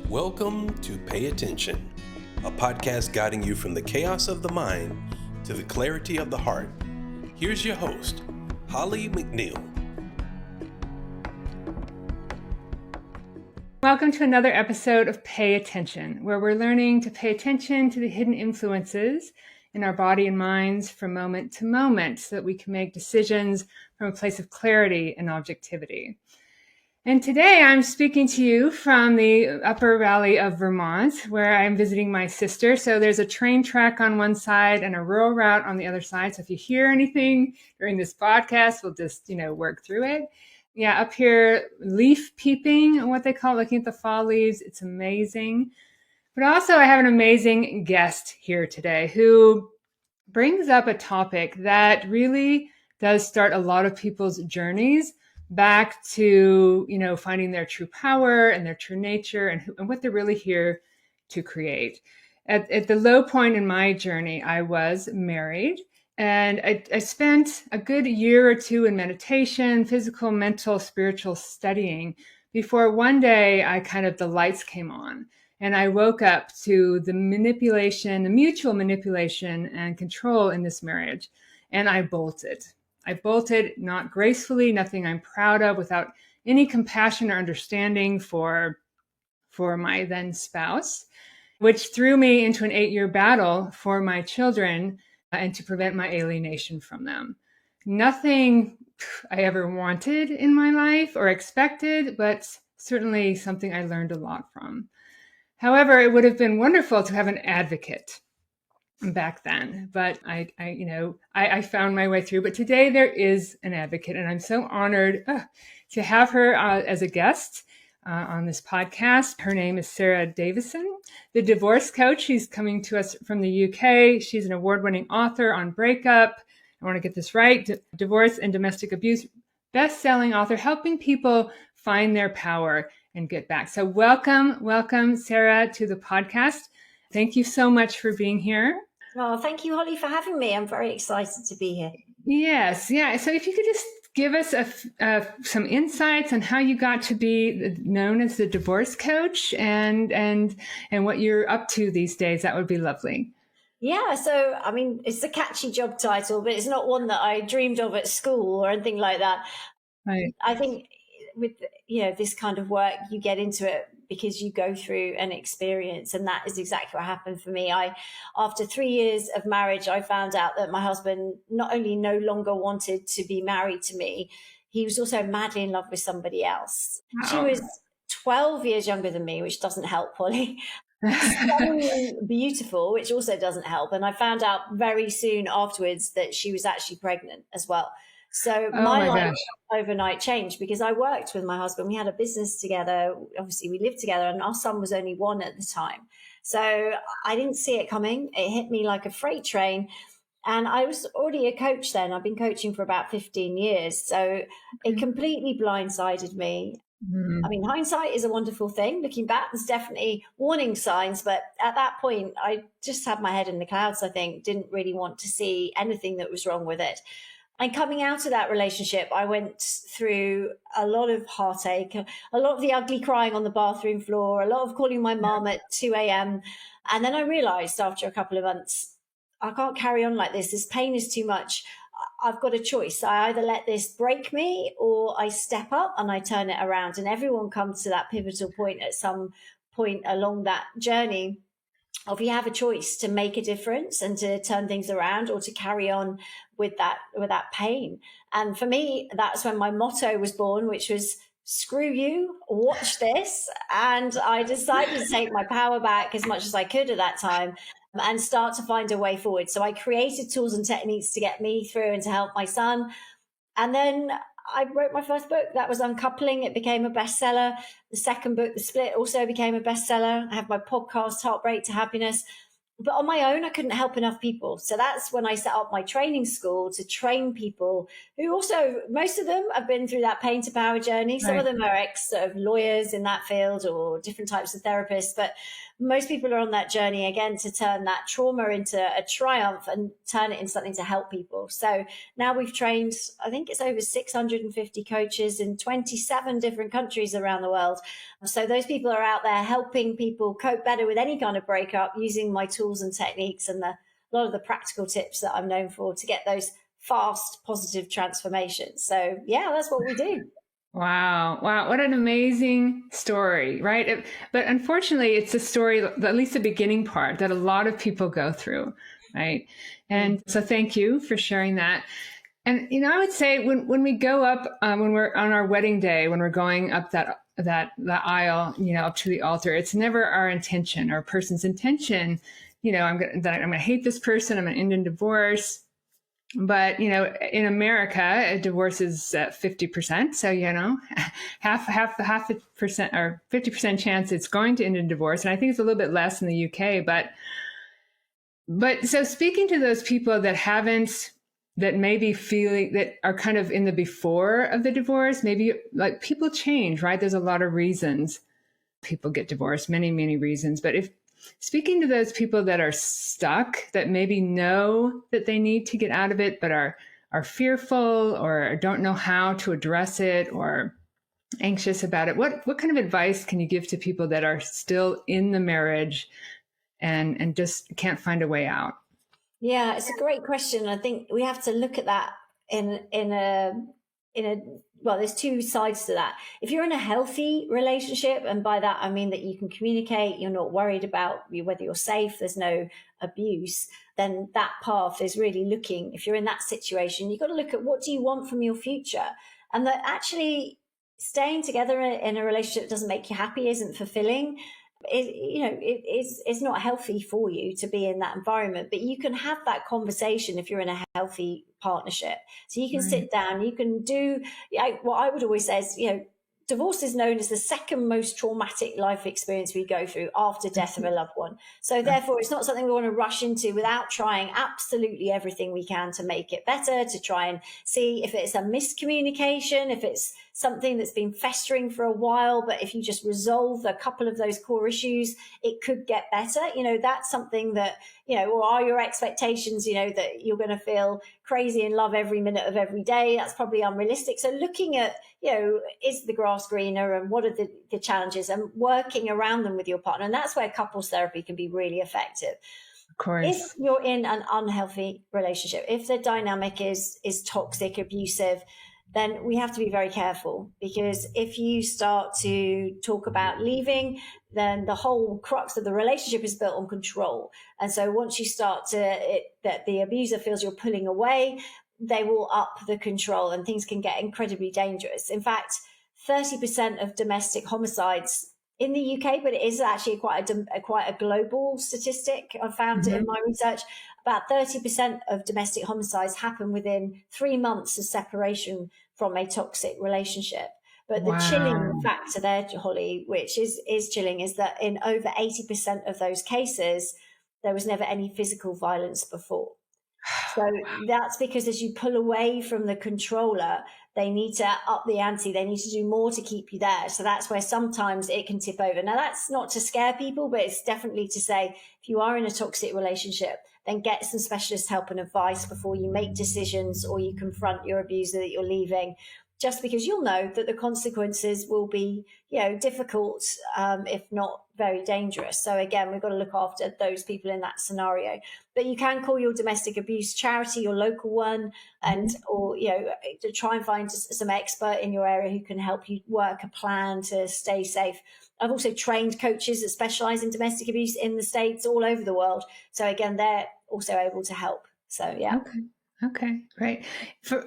Welcome to Pay Attention, a podcast guiding you from the chaos of the mind to the clarity of the heart. Here's your host, Holly McNeill. Welcome to another episode of Pay Attention, where we're learning to pay attention to the hidden influences in our body and minds from moment to moment so that we can make decisions from a place of clarity and objectivity. And today I'm speaking to you from the upper valley of Vermont, where I'm visiting my sister. So there's a train track on one side and a rural route on the other side. So if you hear anything during this podcast, we'll just, work through it. Yeah, up here, leaf peeping, what they call it, looking at the fall leaves. It's amazing. But also I have an amazing guest here today who brings up a topic that really does start a lot of people's journeys back to, finding their true power and their true nature and what they're really here to create. At the low point in my journey, I was married. And I spent a good year or two in meditation, physical, mental, spiritual studying before one day the lights came on and I woke up to the mutual manipulation and control in this marriage. And I bolted. Not gracefully, nothing I'm proud of, without any compassion or understanding for my then spouse, which threw me into an 8-year battle for my children and to prevent my alienation from them. Nothing I ever wanted in my life or expected, but certainly something I learned a lot from. However, it would have been wonderful to have an advocate back then, but I found my way through. But today there is an advocate, and I'm so honored to have her as a guest on this podcast. Her name is Sara Davison, the divorce coach. She's coming to us from the UK. She's an award-winning author on breakup. I want to get this right. Divorce and domestic abuse, best-selling author, helping people find their power and get back. So welcome, Sara, to the podcast. Thank you so much for being here. Oh, thank you, Holly, for having me. I'm very excited to be here. Yes, yeah. So if you could just give us some insights on how you got to be known as the divorce coach and what you're up to these days, that would be lovely. Yeah, so it's a catchy job title, but it's not one that I dreamed of at school or anything like that. Right. I think with this kind of work, you get into it because you go through an experience, and that is exactly what happened for me. After 3 years of marriage, I found out that my husband not only no longer wanted to be married to me, he was also madly in love with somebody else. Wow. She was 12 years younger than me, which doesn't help, Holly. Stunningly beautiful, which also doesn't help. And I found out very soon afterwards that she was actually pregnant as well. So my life overnight changed because I worked with my husband. We had a business together. Obviously, we lived together, and our son was only 1 at the time. So I didn't see it coming. It hit me like a freight train. And I was already a coach then. I've been coaching for about 15 years. So it completely blindsided me. Mm-hmm. Hindsight is a wonderful thing. Looking back, there's definitely warning signs. But at that point, I just had my head in the clouds, I think. Didn't really want to see anything that was wrong with it. And coming out of that relationship, I went through a lot of heartache, a lot of the ugly crying on the bathroom floor, a lot of calling my mom at 2 a.m. And then I realized after a couple of months, I can't carry on like this. This pain is too much. I've got a choice. I either let this break me or I step up and I turn it around. And everyone comes to that pivotal point at some point along that journey. If you have a choice to make a difference and to turn things around or to carry on with that pain. And for me, that's when my motto was born, which was screw you, watch this. And I decided to take my power back as much as I could at that time and start to find a way forward. So I created tools and techniques to get me through and to help my son. And then I wrote my first book. That was Uncoupling. It became a bestseller. The second book, The Split, also became a bestseller. I have my podcast, Heartbreak to Happiness. But on my own, I couldn't help enough people. So that's when I set up my training school to train people who also, most of them have been through that pain to power journey. Some Right. of them are ex sort of lawyers in that field or different types of therapists, but most people are on that journey again to turn that trauma into a triumph and turn it into something to help people. So now we've trained, I think it's over 650 coaches in 27 different countries around the world. So those people are out there helping people cope better with any kind of breakup using my tools and techniques and a lot of the practical tips that I'm known for to get those fast, positive transformations. So yeah, that's what we do. Wow. Wow. What an amazing story, right? But unfortunately, it's a story, at least the beginning part, that a lot of people go through, right? And so thank you for sharing that. And, I would say when we go up, when we're on our wedding day, when we're going up that aisle, up to the altar, it's never our intention or a person's intention, I'm going to hate this person, I'm going to end in divorce. But, in America, a divorce is 50%. So, half the percent or 50% chance it's going to end in divorce. And I think it's a little bit less in the UK. But so speaking to those people that maybe feeling that are kind of in the before of the divorce, maybe like people change, right? There's a lot of reasons people get divorced, many, many reasons. But if speaking to those people that are stuck, that maybe know that they need to get out of it, but are fearful or don't know how to address it or anxious about it, what kind of advice can you give to people that are still in the marriage and just can't find a way out? Yeah, it's a great question. I think we have to look at that in a well, there's two sides to that. If you're in a healthy relationship, and by that I mean that you can communicate, you're not worried about whether you're safe, there's no abuse, then that path is really looking, if you're in that situation, you've got to look at what do you want from your future, and that actually staying together in a relationship that doesn't make you happy isn't fulfilling. It's not healthy for you to be in that environment, but you can have that conversation if you're in a healthy partnership. So you can sit down, you can do, what I would always say is, divorce is known as the second most traumatic life experience we go through after death of a loved one. So therefore, it's not something we want to rush into without trying absolutely everything we can to make it better, to try and see if it's a miscommunication, if it's something that's been festering for a while, but if you just resolve a couple of those core issues, it could get better. That's something that, or are your expectations, that you're going to feel crazy in love every minute of every day? That's probably unrealistic. So looking at, is the grass greener and what are the challenges, and working around them with your partner. And that's where couples therapy can be really effective. Of course. If you're in an unhealthy relationship, if the dynamic is toxic, abusive, then we have to be very careful, because if you start to talk about leaving, then the whole crux of the relationship is built on control. And so once you start that the abuser feels you're pulling away, they will up the control and things can get incredibly dangerous. In fact, 30% of domestic homicides in the UK, but it is actually quite a global statistic. I found it in my research. About 30% of domestic homicides happen within 3 months of separation from a toxic relationship. But the chilling factor there, Holly, which is chilling, is that in over 80% of those cases, there was never any physical violence before. So that's because as you pull away from the controller, they need to up the ante. They need to do more to keep you there. So that's where sometimes it can tip over. Now, that's not to scare people, but it's definitely to say, if you are in a toxic relationship, then get some specialist help and advice before you make decisions or you confront your abuser that you're leaving, just because you'll know that the consequences will be, difficult, if not very dangerous. So again, we've got to look after those people in that scenario. But you can call your domestic abuse charity, your local one, and or to try and find some expert in your area who can help you work a plan to stay safe. I've also trained coaches that specialize in domestic abuse in the States, all over the world. So again, they're also able to help. So yeah. Okay, great.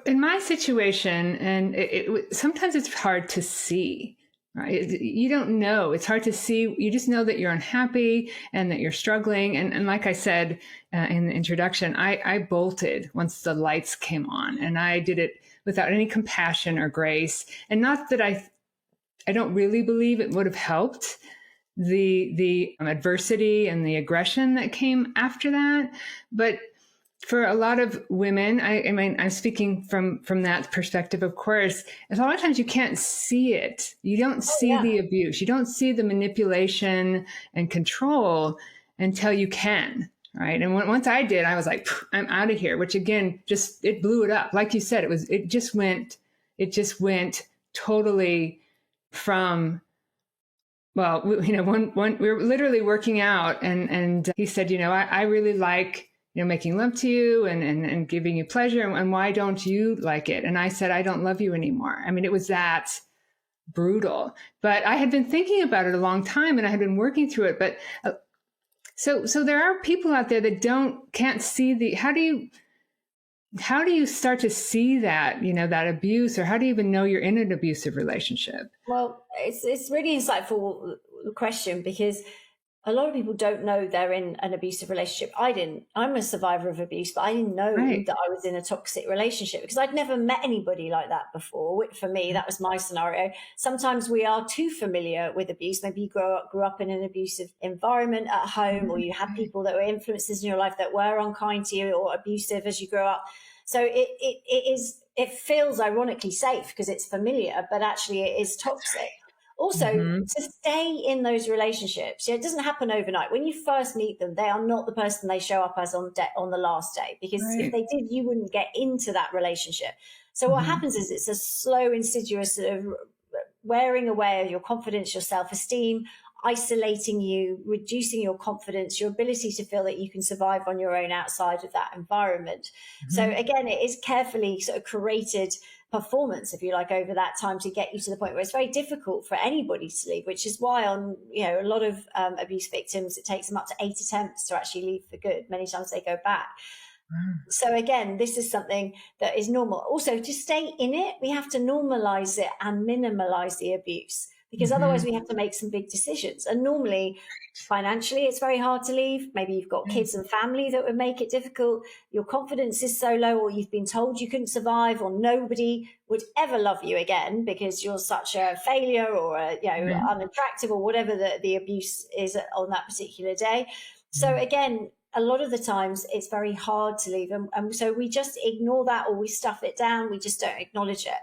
In my situation, and sometimes it's hard to see, right? You don't know. It's hard to see. You just know that you're unhappy and that you're struggling. And like I said in the introduction, I bolted once the lights came on, and I did it without any compassion or grace. And not that I don't really believe it would have helped, the adversity and the aggression that came after that. But for a lot of women, I mean, I'm speaking from that perspective, of course, a lot of times you can't see it. You don't see the abuse. You don't see the manipulation and control until you can, right? And once I did, I was like, I'm out of here, which again, it blew it up. Like you said, it just went totally from, well, we were literally working out and he said, I really like, making love to you and giving you pleasure. And why don't you like it? And I said, I don't love you anymore. I mean, it was that brutal, but I had been thinking about it a long time and I had been working through it. But so there are people out there that can't see how do you start to see that, that abuse, or how do you even know you're in an abusive relationship? Well, it's really insightful question, because a lot of people don't know they're in an abusive relationship. I didn't. I'm a survivor of abuse, but I didn't know that I was in a toxic relationship because I'd never met anybody like that before. For me, that was my scenario. Sometimes we are too familiar with abuse. Maybe you grew up in an abusive environment at home, or you had people that were influences in your life that were unkind to you or abusive as you grow up. So it feels ironically safe because it's familiar, but actually it is toxic. Also, to stay in those relationships, it doesn't happen overnight. When you first meet them, they are not the person they show up as on the last day, because if they did, you wouldn't get into that relationship. So what happens is it's a slow, insidious sort of wearing away of your confidence, your self-esteem, isolating you, reducing your confidence, your ability to feel that you can survive on your own outside of that environment. So again, it is carefully sort of curated performance, if you like, over that time to get you to the point where it's very difficult for anybody to leave, which is why on a lot of abuse victims, it takes them up to 8 attempts to actually leave for good. Many times they go back. So again, this is something that is normal. Also, to stay in it, we have to normalize it and minimalize the abuse, because otherwise we have to make some big decisions. And normally, financially, it's very hard to leave. Maybe you've got kids and family that would make it difficult. Your confidence is so low, or you've been told you couldn't survive, or nobody would ever love you again because you're such a failure or unattractive, or whatever the abuse is on that particular day. So again, a lot of the times it's very hard to leave. And so we just ignore that, or we stuff it down. We just don't acknowledge it.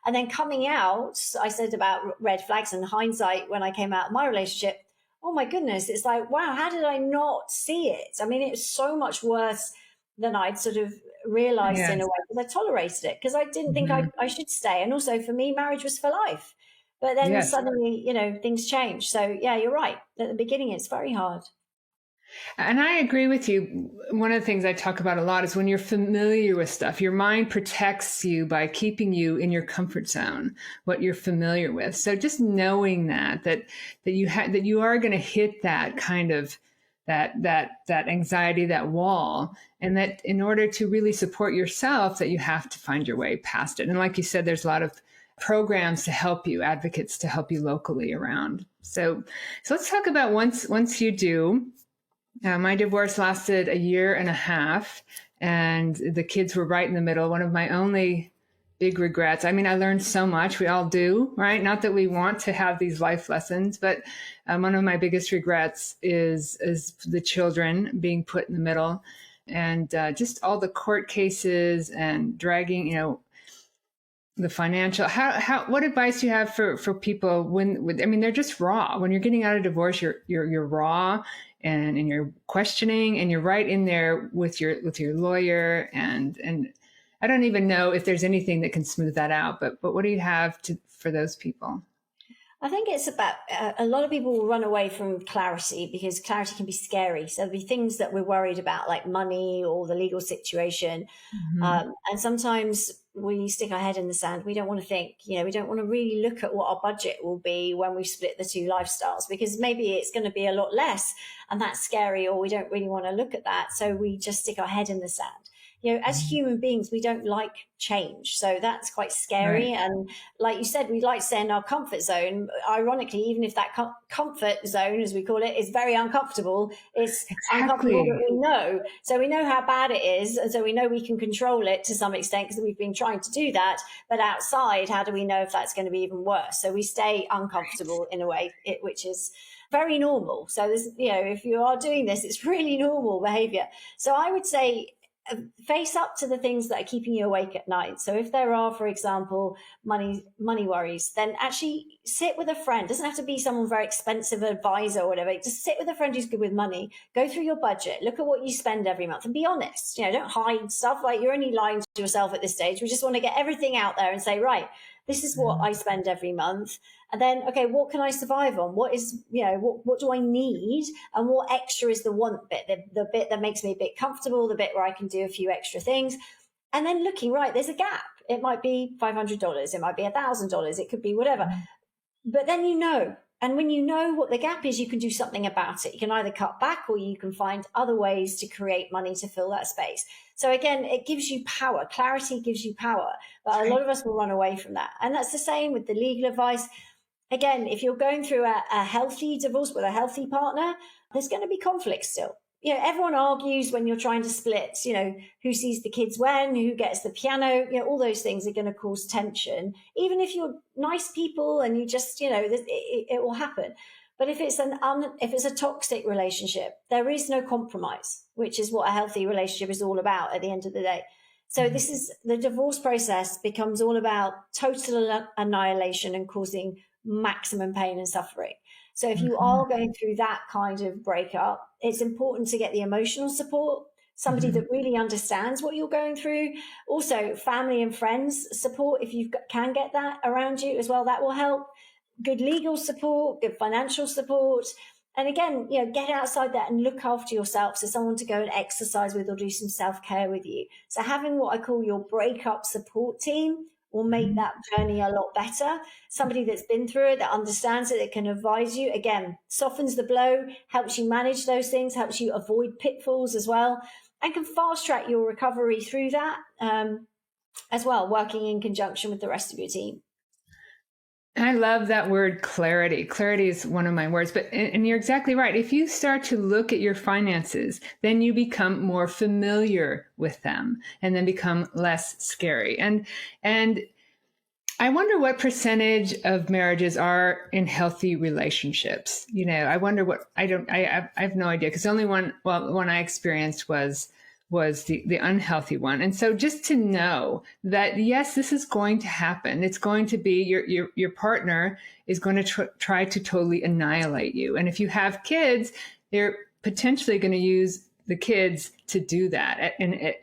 And then coming out, I said about red flags and hindsight when I came out of my relationship. Oh my goodness, it's like, wow, how did I not see it? I mean, it's so much worse than I'd sort of realized in a way, because I tolerated it, because I didn't think I should stay. And also for me, marriage was for life. But then suddenly, things change. So yeah, you're right. At the beginning, it's very hard. And I agree with you. One of the things I talk about a lot is when you're familiar with stuff, your mind protects you by keeping you in your comfort zone, what you're familiar with. So just knowing that you are going to hit that kind of that anxiety, that wall, and that in order to really support yourself, that you have to find your way past it. And like you said, there's a lot of programs to help you, advocates to help you locally around. So let's talk about once you do. My divorce lasted 1.5 years, and the kids were right in the middle. One of my only big regrets. I mean, I learned so much. We all do, right? Not that we want to have these life lessons, but one of my biggest regrets is the children being put in the middle, and just all the court cases and dragging, the financial. What advice do you have for people when they're just raw? When you're getting out of divorce, you're raw. And you're questioning, and you're right in there with your lawyer, and I don't even know if there's anything that can smooth that out. But what do you have for those people? I think it's about a lot of people will run away from clarity because clarity can be scary. So there'll be things that we're worried about, like money or the legal situation. And sometimes we stick our head in the sand. We don't want to think, we don't want to really look at what our budget will be when we split the two lifestyles, because maybe it's going to be a lot less, and that's scary, or we don't really want to look at that. So we just stick our head in the sand. as human beings, we don't like change. So that's quite scary. Right. And like you said, we like to stay in our comfort zone. Ironically, even if that comfort zone, as we call it, is very uncomfortable, it's uncomfortable Exactly. that we know. So we know how bad it is. And so we know we can control it to some extent because we've been trying to do that. But outside, how do we know if that's going to be even worse? So we stay uncomfortable in a way, which is very normal. So there's, if you are doing this, it's really normal behavior. So I would say face up to the things that are keeping you awake at night. So if there are, for example, money worries, then actually sit with a friend. It doesn't have to be someone very expensive advisor or whatever. Just sit with a friend who's good with money. Go through your budget. Look at what you spend every month and be honest. Don't hide stuff. Like, you're only lying to yourself at this stage. We just want to get everything out there and say, right, this is what I spend every month. And then, okay, what can I survive on? What is, what do I need? And what extra is the want bit, the bit that makes me a bit comfortable, the bit where I can do a few extra things. And then looking, right, there's a gap. It might be $500. It might be $1,000. It could be whatever. But then and when you know what the gap is, you can do something about it. You can either cut back or you can find other ways to create money to fill that space. So again, it gives you power. Clarity gives you power. But a lot of us will run away from that. And that's the same with the legal advice. Again, if you're going through a healthy divorce with a healthy partner, there's going to be conflict still. Everyone argues when you're trying to split, who sees the kids when, who gets the piano, all those things are going to cause tension. Even if you're nice people and you just, it will happen. But if it's a toxic relationship, there is no compromise, which is what a healthy relationship is all about at the end of the day. So this is the divorce process becomes all about total annihilation and causing maximum pain and suffering. So if you are going through that kind of breakup, it's important to get the emotional support, somebody that really understands what you're going through. Also, family and friends support, if you can get that around you as well, that will help. Good legal support, good financial support. And again, get outside that and look after yourself. So someone to go and exercise with or do some self-care with you. So having what I call your breakup support team will make that journey a lot better. Somebody that's been through it, that understands it, that can advise you, again, softens the blow, helps you manage those things, helps you avoid pitfalls as well, and can fast track your recovery through that as well, working in conjunction with the rest of your team. I love that word clarity. Clarity is one of my words, and you're exactly right. If you start to look at your finances, then you become more familiar with them and then become less scary. And I wonder what percentage of marriages are in healthy relationships. I wonder what, I have no idea, because the only one I experienced was the unhealthy one. And so just to know that, yes, this is going to happen. It's going to be your partner is going to try to totally annihilate you. And if you have kids, they're potentially going to use the kids to do that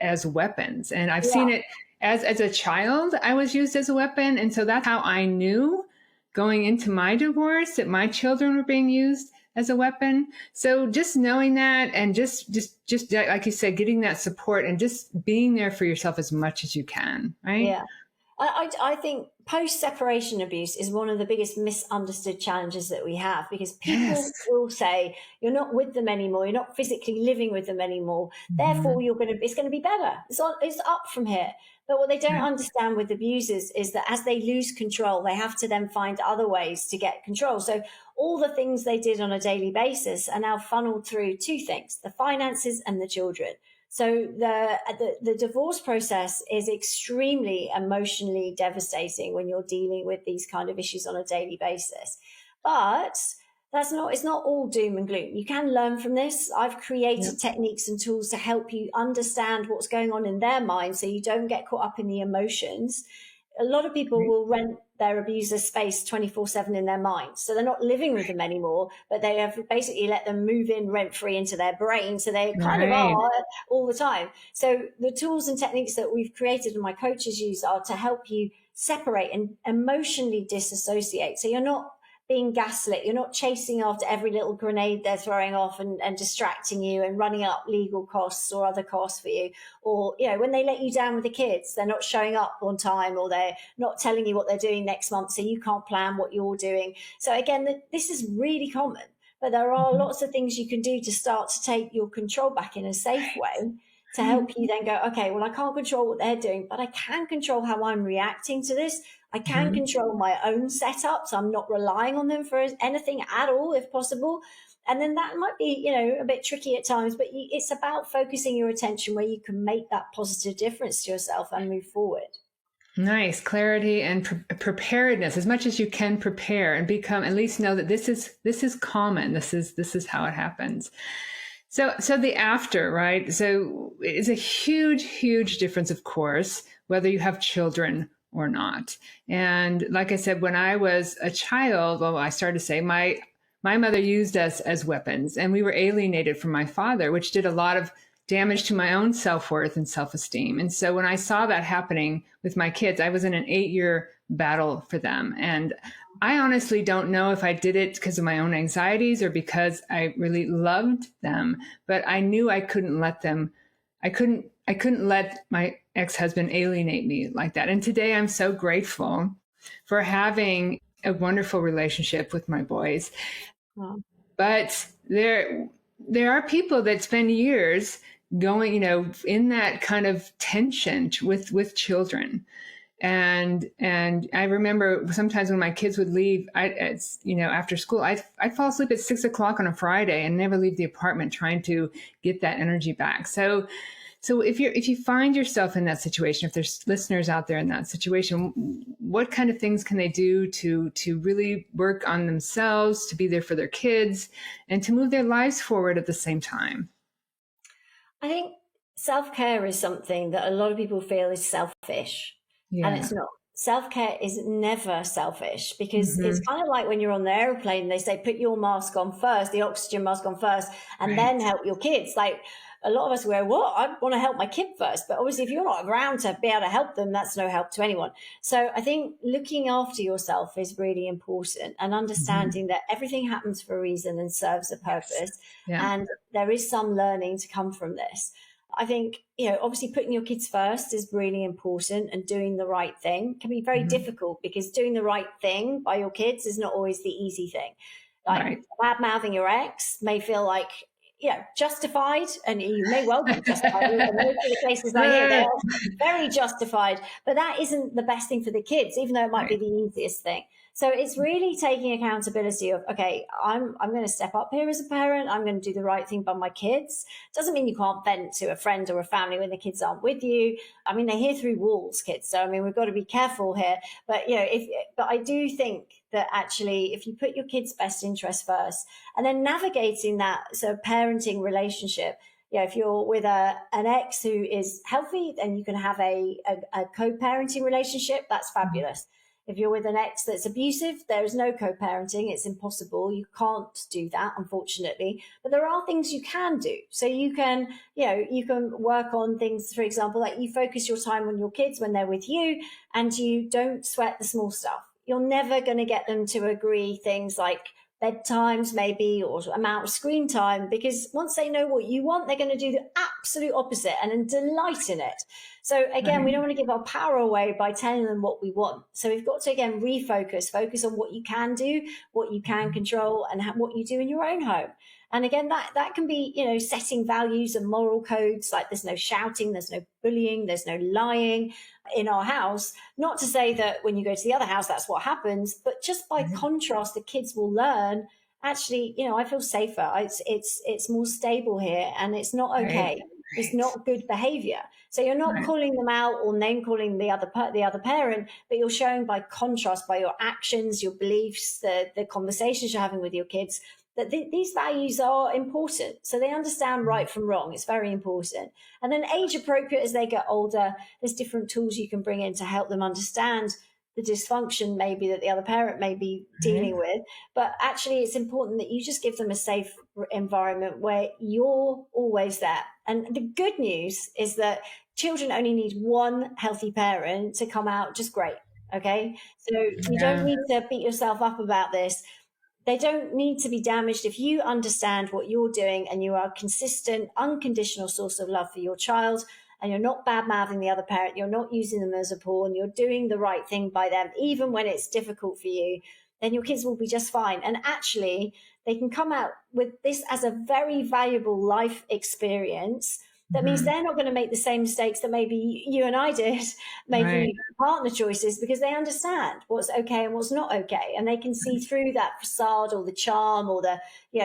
as weapons. And I've seen it as a child, I was used as a weapon. And so that's how I knew going into my divorce that my children were being used as a weapon. So just knowing that, and just like you said, getting that support and just being there for yourself as much as you can, right? Yeah. I think post-separation abuse is one of the biggest misunderstood challenges that we have, because people will say you're not with them anymore, you're not physically living with them anymore, therefore it's going to be better. It's up from here. But what they don't understand with abusers is that as they lose control, they have to then find other ways to get control. So all the things they did on a daily basis are now funneled through two things: the finances and the children. So the divorce process is extremely emotionally devastating when you're dealing with these kind of issues on a daily basis. But it's not all doom and gloom. You can learn from this. I've created techniques and tools to help you understand what's going on in their mind so you don't get caught up in the emotions. A lot of people will rent their abuser space 24/7 in their mind. So they're not living with them anymore, but they have basically let them move in rent-free into their brain. So they kind of are all the time. So the tools and techniques that we've created and my coaches use are to help you separate and emotionally disassociate. So you're not being gaslit. You're not chasing after every little grenade they're throwing off and distracting you and running up legal costs or other costs for you. Or, when they let you down with the kids, they're not showing up on time, or they're not telling you what they're doing next month, so you can't plan what you're doing. So again, this is really common, but there are lots of things you can do to start to take your control back in a safe way to help you then go, okay, well, I can't control what they're doing, but I can control how I'm reacting to this. I can control my own setup, so I'm not relying on them for anything at all, if possible. And then that might be, a bit tricky at times, but it's about focusing your attention where you can make that positive difference to yourself and move forward. Nice. Clarity and preparedness, as much as you can prepare and become, at least know that this is common. This is how it happens. So the after, right? So it's a huge, huge difference, of course, whether you have children or not. And like I said, when I was a child, well, I started to say my mother used us as weapons, and we were alienated from my father, which did a lot of damage to my own self-worth and self-esteem. And so when I saw that happening with my kids, I was in an 8-year battle for them. And I honestly don't know if I did it because of my own anxieties or because I really loved them, but I knew I couldn't let them, I couldn't let my ex-husband alienate me like that. And today I'm so grateful for having a wonderful relationship with my boys. Wow. But there are people that spend years going, in that kind of tension with children. And I remember sometimes when my kids would leave, after school, I'd fall asleep at 6 o'clock on a Friday and never leave the apartment, trying to get that energy back. So if you find yourself in that situation, if there's listeners out there in that situation, what kind of things can they do to really work on themselves, to be there for their kids, and to move their lives forward at the same time? I think self-care is something that a lot of people feel is selfish. Yeah. And it's not. Self-care is never selfish, because it's kind of like when you're on the airplane, they say, put your mask on first, the oxygen mask on first, and then help your kids. Like, a lot of us go, what? I want to help my kid first. But obviously, if you're not around to be able to help them, that's no help to anyone. So I think looking after yourself is really important, and understanding that everything happens for a reason and serves a purpose. Yes. Yeah. And there is some learning to come from this. I think, obviously putting your kids first is really important, and doing the right thing can be very difficult, because doing the right thing by your kids is not always the easy thing. Like, bad mouthing your ex may feel like, justified, and you may well be justified. In most of the cases I hear, they're very justified, but that isn't the best thing for the kids, even though it might be the easiest thing. So it's really taking accountability of, okay, I'm going to step up here as a parent. I'm going to do the right thing by my kids. Doesn't mean you can't vent to a friend or a family when the kids aren't with you. I mean, they hear through walls, kids. So, I mean, we've got to be careful here. But, but I do think that actually, if you put your kids' best interest first, and then navigating that sort of parenting relationship, if you're with an ex who is healthy, then you can have a co-parenting relationship. That's fabulous. If you're with an ex that's abusive, there is no co-parenting. It's impossible. You can't do that, unfortunately. But there are things you can do. So you can, you can work on things, for example, like you focus your time on your kids when they're with you, and you don't sweat the small stuff. You're never going to get them to agree things like bedtimes maybe, or amount of screen time, because once they know what you want, they're going to do the absolute opposite and then delight in it. So again, we don't want to give our power away by telling them what we want. So we've got to, again, focus on what you can do, what you can control, and what you do in your own home. And again, that can be, setting values and moral codes, like there's no shouting, there's no bullying, there's no lying in our house. Not to say that when you go to the other house, that's what happens, but just by contrast, the kids will learn, actually, I feel safer. It's more stable here, and it's not okay. It's not good behavior. So you're not calling them out or name calling the other parent, but you're showing by contrast, by your actions, your beliefs, the conversations you're having with your kids, that these values are important. So they understand right from wrong. It's very important. And then age appropriate, as they get older, there's different tools you can bring in to help them understand the dysfunction maybe that the other parent may be dealing with. But actually, it's important that you just give them a safe environment where you're always there. And the good news is that children only need one healthy parent to come out just great. Okay. So you don't need to beat yourself up about this. They don't need to be damaged. If you understand what you're doing and you are a consistent, unconditional source of love for your child, and you're not bad-mouthing the other parent, you're not using them as a pawn, you're doing the right thing by them, even when it's difficult for you, then your kids will be just fine. And actually, they can come out with this as a very valuable life experience That means they're not going to make the same mistakes that maybe you and I did making partner choices, because they understand what's okay and what's not okay. And they can see through that facade or the charm or the,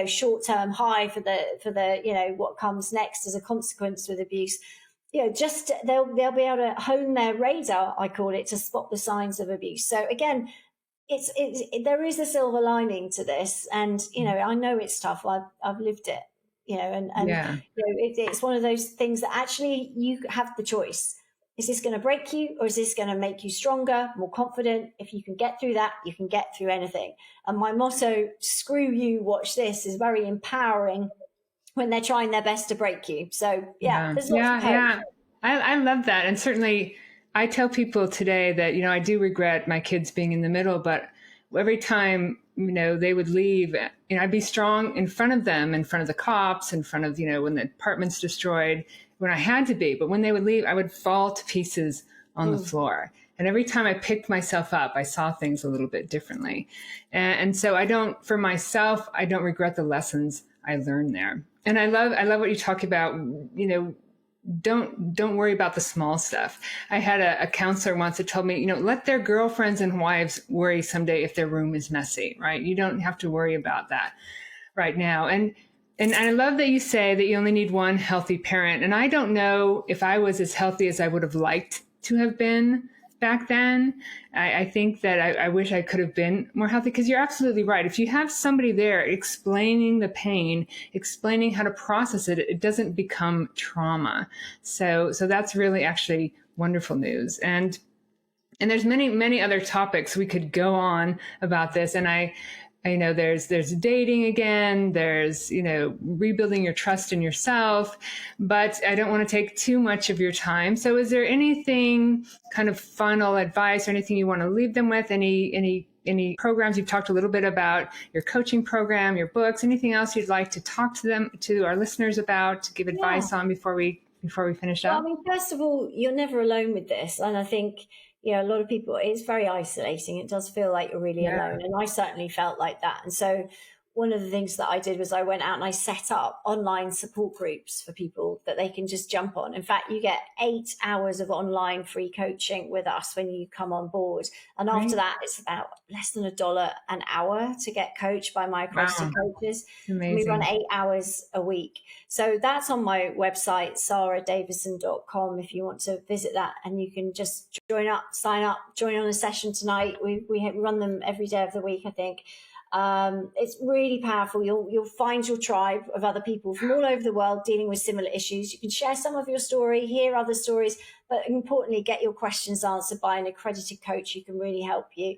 short-term high for the, what comes next as a consequence with abuse. Just they'll be able to hone their radar, I call it, to spot the signs of abuse. So again, there is a silver lining to this. And, I know it's tough. I've lived it. It's one of those things that actually you have the choice. Is this going to break you, or is this going to make you stronger, more confident? If you can get through that, you can get through anything. And my motto, screw you, watch this, is very empowering when they're trying their best to break you. So there's lots of hope. I love that. And certainly I tell people today that, I do regret my kids being in the middle, but every time, they would leave, I'd be strong in front of them, in front of the cops, in front of, when the apartment's destroyed, when I had to be. But when they would leave, I would fall to pieces on the floor. And every time I picked myself up, I saw things a little bit differently. And so for myself, I don't regret the lessons I learned there. And I love what you talk about, don't worry about the small stuff. I had a counselor once that told me, let their girlfriends and wives worry someday if their room is messy, right? You don't have to worry about that right now. And I love that you say that you only need one healthy parent. And I don't know if I was as healthy as I would have liked to have been back then. I think that I wish I could have been more healthy, because you're absolutely right. If you have somebody there explaining the pain, explaining how to process it, it doesn't become trauma. So that's really actually wonderful news. And there's many, many other topics we could go on about this. And I know there's dating again, there's, rebuilding your trust in yourself, but I don't want to take too much of your time. So is there anything kind of final advice or anything you want to leave them with? Any programs? You've talked a little bit about your coaching program, your books, anything else you'd like to talk to our listeners about, to give advice on before we finish up? Well, first of all, you're never alone with this. And I think, a lot of people, it's very isolating. It does feel like you're really alone. And I certainly felt like that. And so one of the things that I did was I went out and I set up online support groups for people that they can just jump on. In fact, you get 8 hours of online free coaching with us when you come on board. And after that, it's about less than $1 an hour to get coached by my accredited coaches. Amazing. We run 8 hours a week. So that's on my website, saradavison.com, if you want to visit that. And you can just sign up, join on a session tonight. We run them every day of the week, I think. It's really powerful. You'll find your tribe of other people from all over the world dealing with similar issues. You can share some of your story, hear other stories, but importantly, get your questions answered by an accredited coach who can really help you.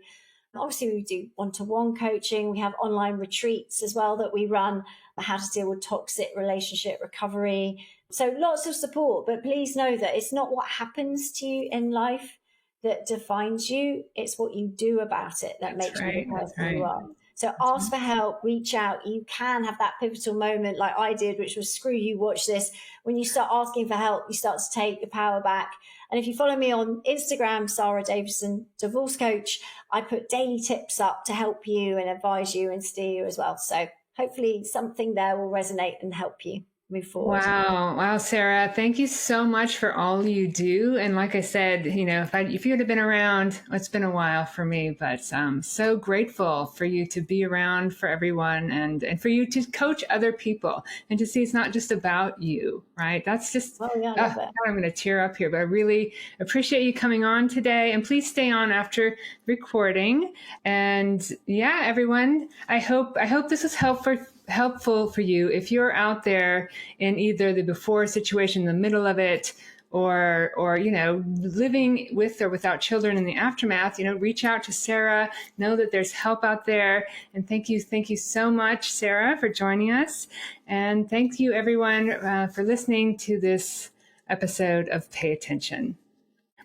Obviously, we do one-to-one coaching. We have online retreats as well that we run, how to deal with toxic relationship recovery. So lots of support, but please know that it's not what happens to you in life that defines you. It's what you do about it that makes you the person you are. So ask for help, reach out. You can have that pivotal moment like I did, which was screw you, watch this. When you start asking for help, you start to take your power back. And if you follow me on Instagram, Sara Davison, divorce coach, I put daily tips up to help you and advise you and steer you as well. So hopefully something there will resonate and help you move forward. Wow, Sara, thank you so much for all you do. And like I said, if you had been around, it's been a while for me, but I'm so grateful for you to be around for everyone and for you to coach other people and to see it's not just about you, right? That's just, I'm going to tear up here, but I really appreciate you coming on today. And please stay on after recording. And everyone, I hope this was helpful for you. If you're out there in either the before situation, the middle of it, or living with or without children in the aftermath, reach out to Sara. Know that there's help out there. And thank you so much, Sara, for joining us. And thank you, everyone, for listening to this episode of Pay Attention.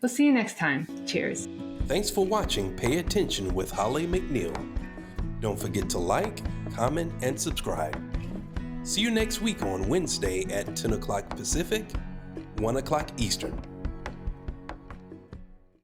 We'll see you next time. Cheers. Thanks for watching Pay Attention with Holly McNeill. Don't forget to like, comment, and subscribe. See you next week on Wednesday at 10 o'clock Pacific, 1 o'clock Eastern.